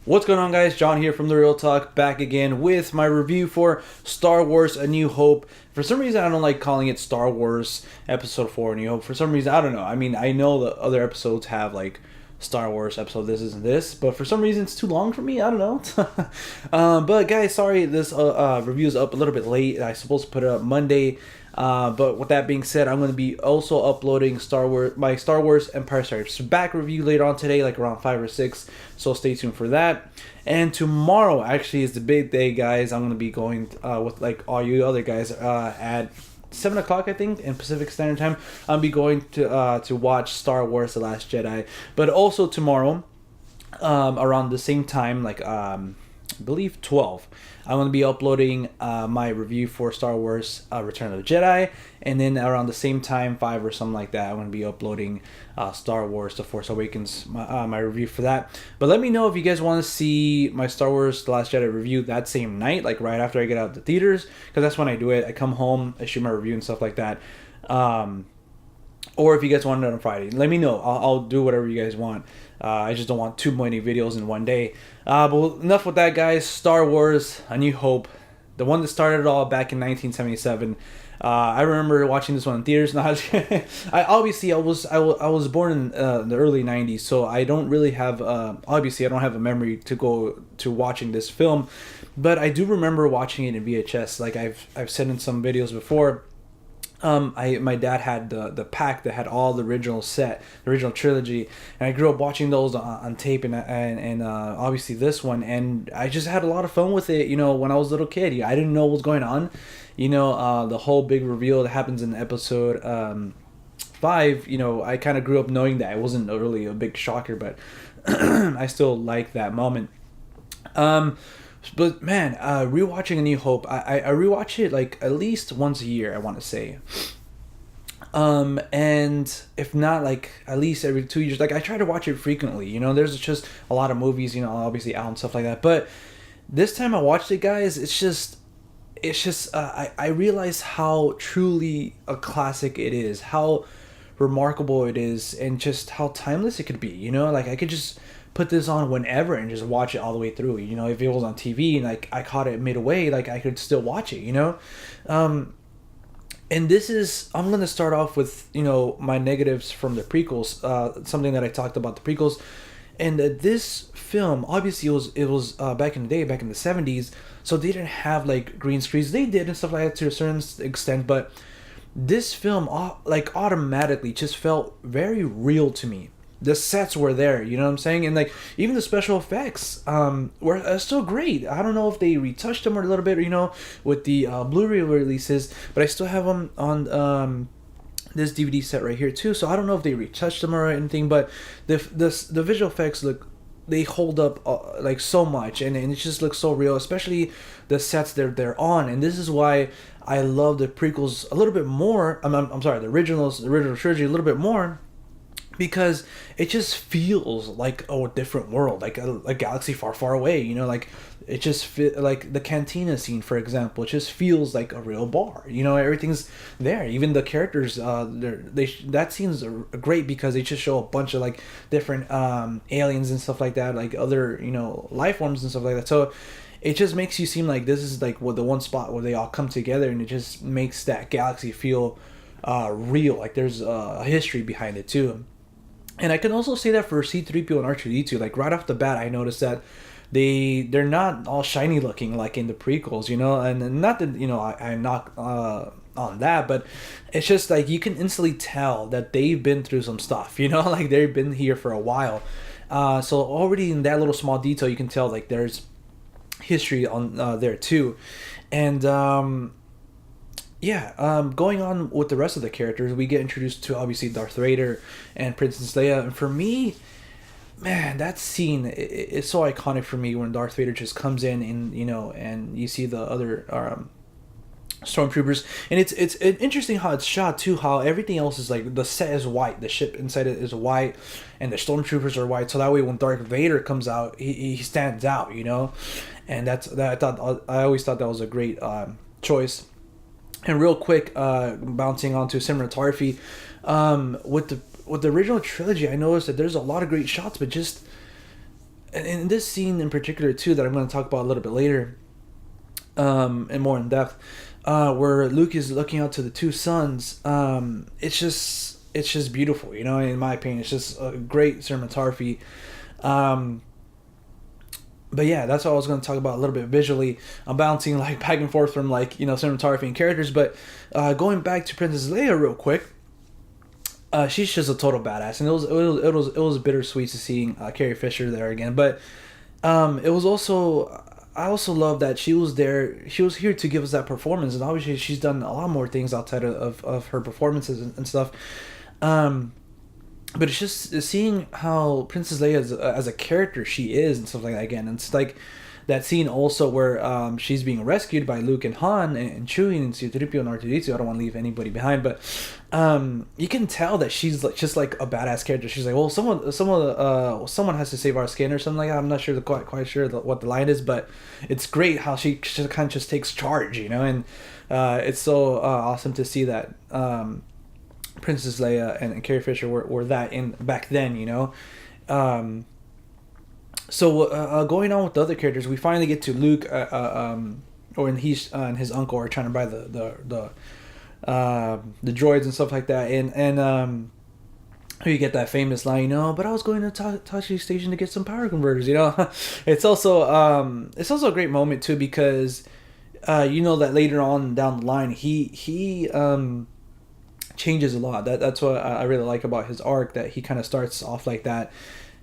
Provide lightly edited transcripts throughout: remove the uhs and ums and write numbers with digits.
What's going on, guys? John here from The Real Talk, back again with my review for Star Wars A New Hope. For some reason, I don't like calling it Star Wars Episode 4 A New Hope. For some reason, I don't know. I mean, I know the other episodes have, like, Star Wars episode this and this, but for some reason, it's too long for me. I don't know. But, guys, sorry, this review is up a little bit late. I was supposed to put it up Monday. But with that being said, I'm going to be also uploading my Star Wars Empire Strikes Back review later on today, like around 5 or 6. So stay tuned for that. And tomorrow actually is the big day, guys. I'm going to be going with like all you other guys at 7 o'clock, I think, in Pacific Standard Time. I'll be going to watch Star Wars The Last Jedi. But also tomorrow, around the same time, like I believe 12, I'm going to be uploading my review for Star Wars Return of the Jedi, and then around the same time, 5 or something like that, I'm going to be uploading Star Wars The Force Awakens, my review for that. But let me know if you guys want to see my Star Wars The Last Jedi review that same night, like right after I get out of the theaters, because that's when I do it. I come home, I shoot my review and stuff like that. Or if you guys want it on Friday, let me know. I'll do whatever you guys want. I just don't want too many videos in one day. But enough with that, guys. Star Wars: A New Hope, the one that started it all back in 1977. I remember watching this one in theaters. Now, I was born in the early 90s, so I don't really have obviously I don't have a memory to go to watching this film, but I do remember watching it in VHS. Like I've said in some videos before. My dad had the pack that had all the original trilogy, and I grew up watching those on tape, and obviously this one, and I just had a lot of fun with it. You know, when I was a little kid, I didn't know what was going on. You know, the whole big reveal that happens in episode 5. You know, I kind of grew up knowing that. It wasn't really a big shocker, but I still like that moment. But man, rewatching A New Hope, I rewatch it like at least once a year, I want to say. And if not, like at least every 2 years. Like I try to watch it frequently. You know, there's just a lot of movies, you know, obviously out and stuff like that. But this time I watched it, guys. It's just I realize how truly a classic it is, how remarkable it is, and just how timeless it could be. You know, like I could just put this on whenever and just watch it all the way through. You know, if it was on TV and like I caught it midway, like I could still watch it, you know. And this is, I'm going to start off with, you know, my negatives from the prequels, something that I talked about the prequels. And this film, obviously it was back in the day, back in the 70s, so they didn't have like green screens. They did and stuff like that to a certain extent, but this film like automatically just felt very real to me. The sets were there, you know what I'm saying? And like even the special effects were still great. I don't know if they retouched them a little bit, you know, with the Blu-ray releases, but I still have them on this DVD set right here too. So I don't know if they retouched them or anything, but the visual effects they hold up like so much, and it just looks so real, especially the sets they're on. And this is why I love the prequels a little bit more. I'm sorry, the original trilogy a little bit more, because it just feels like a different world, like a galaxy far, far away. You know, like it just like the cantina scene, for example. It just feels like a real bar. You know, everything's there. Even the characters, that scene's great because they just show a bunch of like different aliens and stuff like that, like other, you know, life forms and stuff like that. So it just makes you seem like this is like the one spot where they all come together, and it just makes that galaxy feel real. Like there's a history behind it too. And I can also say that for C-3PO and R2-D2, like right off the bat, I noticed that they're not all shiny looking like in the prequels, you know. And not that, you know, I knock on that, but it's just like you can instantly tell that they've been through some stuff, you know, like they've been here for a while. So already in that little small detail, you can tell like there's history on there too. And going on with the rest of the characters, we get introduced to obviously Darth Vader and Princess Leia. And for me, man, that scene is so iconic for me when Darth Vader just comes in and, you know, and you see the other stormtroopers. And it's interesting how it's shot too, how everything else is like, the set is white, the ship inside it is white, and the stormtroopers are white, so that way when Darth Vader comes out, he stands out, you know. And I always thought that was a great choice. And real quick, bouncing onto cinematography, with the original trilogy, I noticed that there's a lot of great shots, but just and in this scene in particular too, that I'm going to talk about a little bit later, and more in depth, where Luke is looking out to the two suns. It's just beautiful, you know. In my opinion, it's just a great cinematography. But yeah, that's what I was going to talk about a little bit visually. I'm bouncing like back and forth from like, you know, cinematography and characters. But going back to Princess Leia real quick, she's just a total badass, and it was bittersweet to seeing Carrie Fisher there again. But it was also, I also love that she was there. She was here to give us that performance, and obviously she's done a lot more things outside of her performances and stuff. But it's just seeing how Princess Leia as a character she is and stuff like that again. And it's like that scene also where she's being rescued by Luke and Han and Chewie and C-3PO and R2-D2. I don't want to leave anybody behind, but you can tell that she's like just like a badass character. She's like, well, someone has to save our skin or something like that. I'm not sure quite sure what the line is, but it's great how she just kind of just takes charge, you know. And it's so awesome to see that. Princess Leia and Carrie Fisher were that in back then, you know. So going on with the other characters, we finally get to Luke, when he's and his uncle are trying to buy the droids and stuff like that, and you get that famous line, you know, but I was going to Tachi Station to get some power converters, you know. It's also a great moment too, because you know that later on down the line he changes a lot. That's what I really like about his arc, that he kind of starts off like that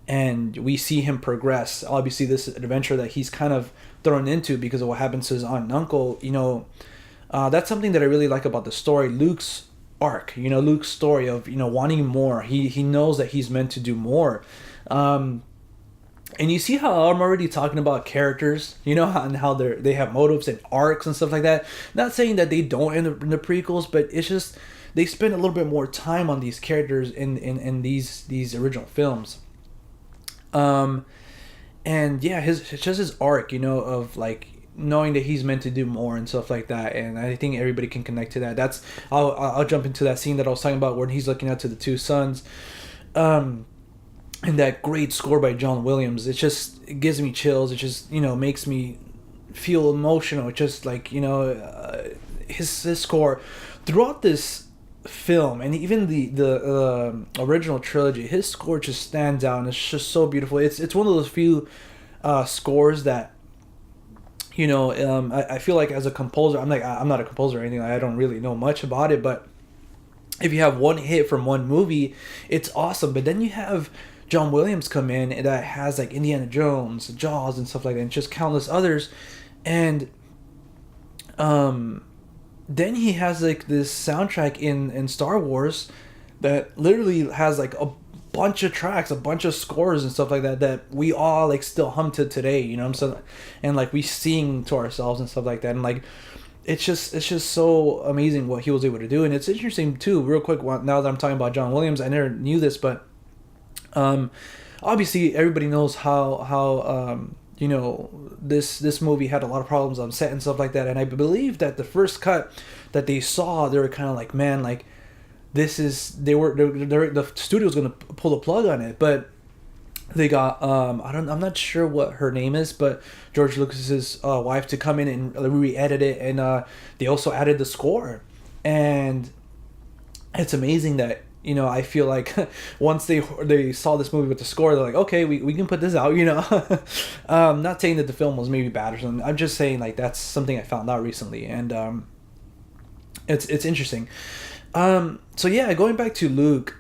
and we see him progress. Obviously this adventure that he's kind of thrown into because of what happens to his aunt and uncle, you know, that's something that I really like about the story. Luke's arc, you know, Luke's story of, you know, wanting more. He knows that he's meant to do more. And you see how I'm already talking about characters, you know, and how they have motives and arcs and stuff like that. Not saying that they don't in the prequels, but it's just they spend a little bit more time on these characters in these original films. And yeah, his arc, you know, of like knowing that he's meant to do more and stuff like that. And I think everybody can connect to that. I'll jump into that scene that I was talking about when he's looking out to the two suns. And that great score by John Williams, it gives me chills. It just, you know, makes me feel emotional. It just like, you know, his score throughout this film, and even the original trilogy, his score just stands out, and it's just so beautiful. It's one of those few scores that, you know, I feel like as a composer, I'm not a composer or anything. I don't really know much about it, but if you have one hit from one movie, it's awesome. But then you have John Williams come in that has like Indiana Jones, Jaws, and stuff like that, and just countless others, and then he has like this soundtrack in Star Wars that literally has like a bunch of tracks, a bunch of scores and stuff like that we all like still hum to today, you know what I'm saying? And like we sing to ourselves and stuff like that, and like it's just so amazing what he was able to do. And it's interesting too, real quick, now that I'm talking about John Williams, I never knew this, but obviously everybody knows how you know, this movie had a lot of problems on set and stuff like that, and I believe that the first cut that they saw, they were kind of like, man, like the studio's gonna pull the plug on it. But they got I'm not sure what her name is, but George Lucas's wife, to come in and re-edit it, and they also added the score. And it's amazing that, you know, I feel like once they saw this movie with the score, they're like, okay, we can put this out, you know. Not saying that the film was maybe bad or something. I'm just saying like that's something I found out recently, and it's interesting. So yeah, going back to Luke,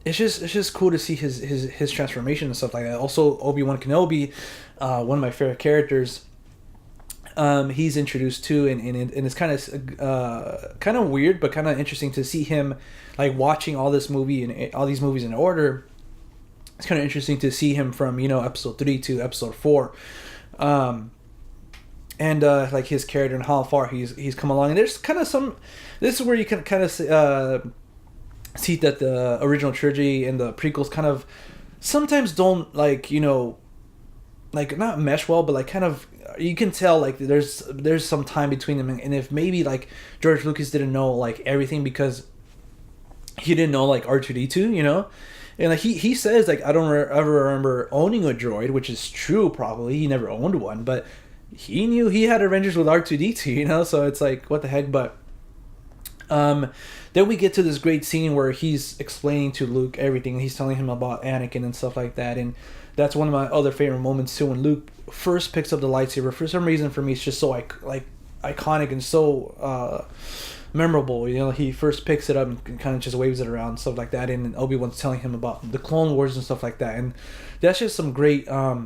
it's just cool to see his transformation and stuff like that. Also, Obi-Wan Kenobi, one of my favorite characters. He's introduced too, and it's kind of weird, but kind of interesting to see him like watching all these movies in order. It's kind of interesting to see him from, you know, episode 3 to episode 4, and like his character and how far he's come along. And there's kind of this is where you can kind of see that the original trilogy and the prequels kind of sometimes don't, like, you know, like not mesh well, but like kind of, you can tell like there's some time between them, and if maybe like George Lucas didn't know like everything because he didn't know like R2-D2, you know, And like he says like I don't ever remember owning a droid, which is true. Probably he never owned one, but he knew he had Avengers with R2D2, you know. So it's like what the heck. But then we get to this great scene where he's explaining to Luke everything. He's telling him about Anakin and stuff like that, and that's one of my other favorite moments too. When Luke first picks up the lightsaber, for some reason for me it's just so iconic and so memorable. You know, he first picks it up and kind of just waves it around and stuff like that, and Obi-Wan's telling him about the Clone Wars and stuff like that, and that's just some great for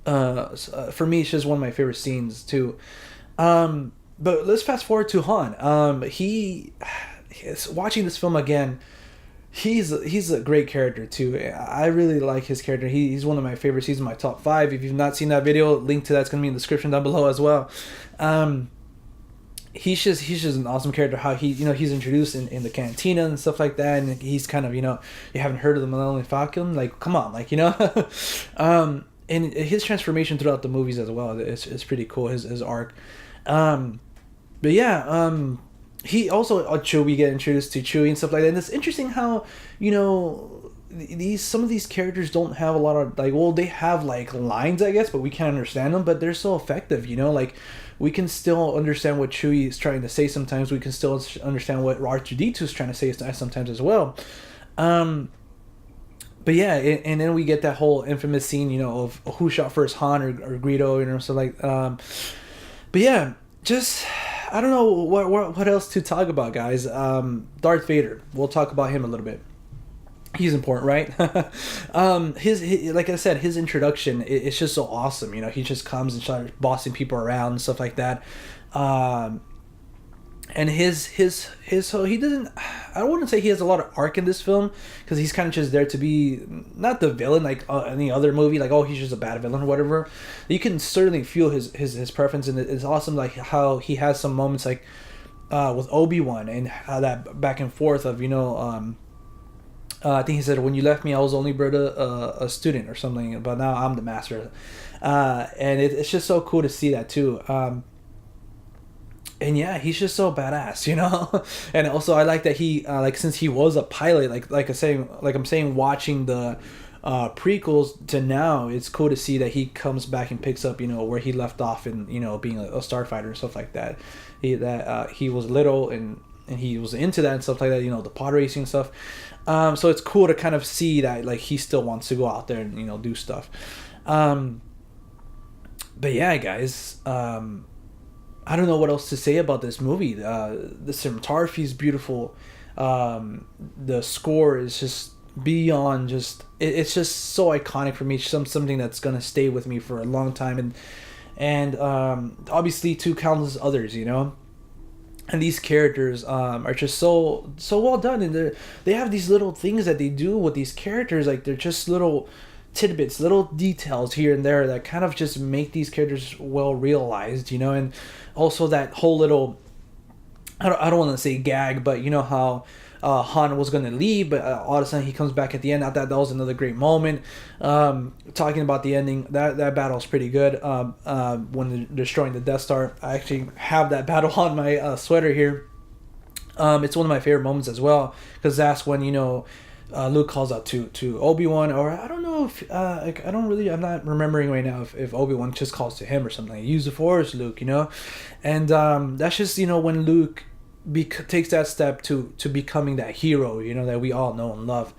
me it's just one of my favorite scenes too. But let's fast forward to Han. He is watching this film again. He's a great character too. I really like his character. He's one of my favorites. He's in my top 5. If you've not seen that video, link to that's gonna be in the description down below as well. He's just an awesome character. How he's introduced in the cantina and stuff like that, and he's kind of you haven't heard of the Millennium Falcon, like come on, like and his transformation throughout the movies as well is pretty cool. His arc. But yeah, he also Chewie get introduced to Chewie and stuff like that. And it's interesting how some of these characters don't have a lot of they have like lines, I guess, but we can't understand them. But they're so effective, like we can still understand what Chewie is trying to say. Sometimes we can still understand what R2D2 is trying to say sometimes as well. But yeah, and then we get that whole infamous scene, of who shot first, Han or Greedo, so like. But yeah, just. I don't know what else to talk about, guys. Darth Vader. We'll talk about him a little bit. He's important, right? His like I said, his introduction it's just so awesome. He just comes and starts bossing people around and stuff like that. And his so he doesn't. I don't want to say he has a lot of arc in this film because he's kind of just there to be not the villain like any other movie. Like he's just a bad villain or whatever. You can certainly feel his preference, and it's awesome. Like how he has some moments like with Obi-Wan and how that back and forth of I think he said when you left me I was only a student or something, but now I'm the master. And it's just so cool to see that too. And yeah, he's just so badass, And also, I like that he, since he was a pilot, I'm saying, watching the prequels to now, it's cool to see that he comes back and picks up, where he left off in, being a starfighter and stuff like that. He was little and he was into that and stuff like that, the pod racing and stuff. So it's cool to kind of see that, like, he still wants to go out there and, do stuff. But yeah, guys, I don't know what else to say about this movie. The cinematography is beautiful. The score is just beyond just. It's just so iconic for me. Something that's gonna stay with me for a long time, and obviously to countless others, And these characters are just so well done, and they have these little things that they do with these characters. Like they're just little tidbits, little details here and there that kind of just make these characters well realized, and also that whole little I don't want to say gag, but how Han was going to leave, but all of a sudden he comes back at the end. I thought that was another great moment. Talking about the ending, that battle's pretty good. When they're destroying the Death Star, I actually have that battle on my sweater here. It's one of my favorite moments as well, because that's when Luke calls out to Obi-Wan, or I don't know if I'm not remembering right now if Obi-Wan just calls to him or something. Use the Force, Luke, and that's just when Luke takes that step to becoming that hero, that we all know and love.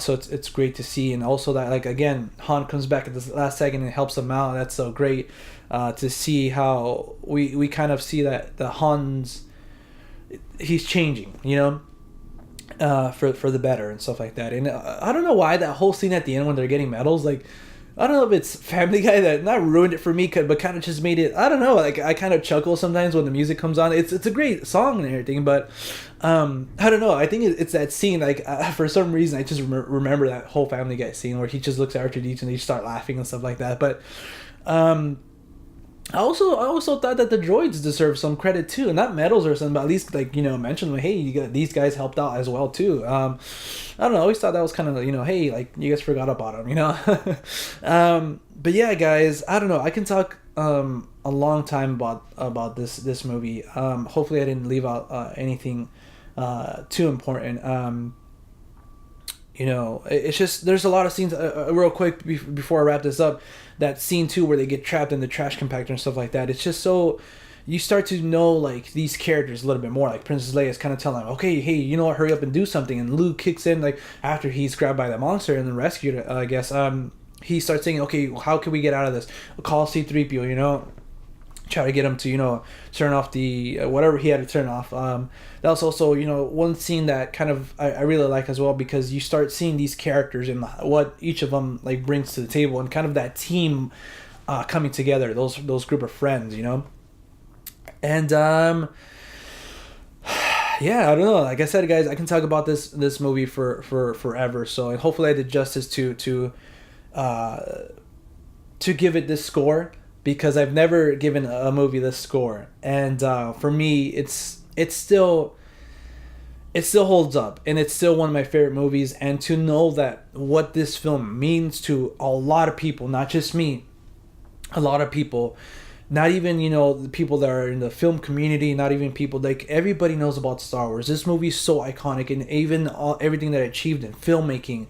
So it's great to see, and also that again Han comes back at the last second and helps him out. That's so great to see how we kind of see that the he's changing, for the better and stuff like that. And I don't know why that whole scene at the end when they're getting medals, I don't know if it's Family Guy that not ruined it for me, but kind of just made it, I don't know, I kind of chuckle sometimes when the music comes on. It's a great song and everything, but I don't know, I think it's that scene, for some reason I just remember that whole Family Guy scene where he just looks at R2D2 and they start laughing and stuff like that. But I also thought that the droids deserve some credit too, not medals or something, but at least mention hey, these guys helped out as well too. I don't know, I always thought that was kind of hey, you guys forgot about them, but yeah, guys, I don't know, I can talk a long time about this movie. Hopefully I didn't leave out anything too important. You know, it's just there's a lot of scenes. Real quick before I wrap this up, that scene too where they get trapped in the trash compactor and stuff like that. It's just so you start to know like these characters a little bit more. Like Princess Leia is kind of telling them, okay, hey, you know what, hurry up and do something. And Luke kicks in like after he's grabbed by that monster and then rescued it. I guess he starts saying, okay, how can we get out of this? Call C-3PO, you know. Try to get him to, you know, turn off the whatever he had to turn off. That was also, you know, one scene that kind of I really like as well, because you start seeing these characters and what each of them like brings to the table, and kind of that team coming together, those group of friends, you know. And yeah, I don't know. Like I said, guys, I can talk about this movie for forever. So, and hopefully I did justice to give it this score, because I've never given a movie this score, and for me, it still holds up, and it's still one of my favorite movies. And to know that what this film means to a lot of people, not just me, a lot of people, not even, you know, the people that are in the film community, not even people like everybody knows about Star Wars. This movie is so iconic, and even everything that it achieved in filmmaking,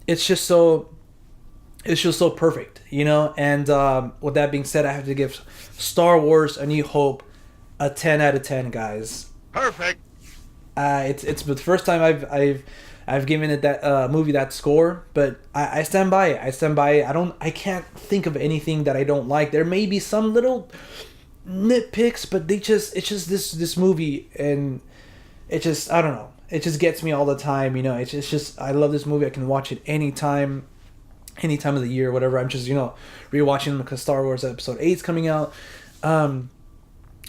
it's just so perfect, you know. And with that being said, I have to give Star Wars: A New Hope a 10 out of 10, guys. Perfect. It's the first time I've given it that movie that score, but I stand by it. I stand by it. I can't think of anything that I don't like. There may be some little nitpicks, but it's just this movie, and it just, I don't know. It just gets me all the time, you know. It's just I love this movie. I can watch it anytime of the year, whatever. I'm just, you know, rewatching them because Star Wars Episode 8 is coming out.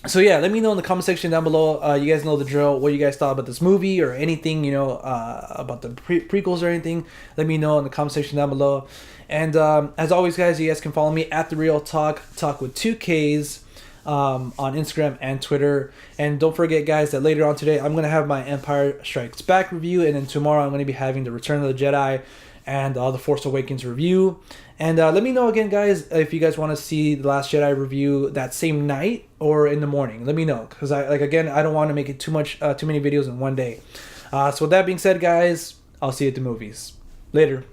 So yeah, let me know in the comment section down below. You guys know the drill. What you guys thought about this movie, or anything, you know, about the prequels or anything. Let me know in the comment section down below. And as always, guys, you guys can follow me at The Real Talk with 2 Ks on Instagram and Twitter. And don't forget, guys, that later on today I'm going to have my Empire Strikes Back review, and then tomorrow I'm going to be having the Return of the Jedi and the Force Awakens review. And let me know again, guys, if you guys want to see the Last Jedi review that same night or in the morning. Let me know, because I don't want to make it too many videos in one day. So with that being said, guys, I'll see you at the movies. Later.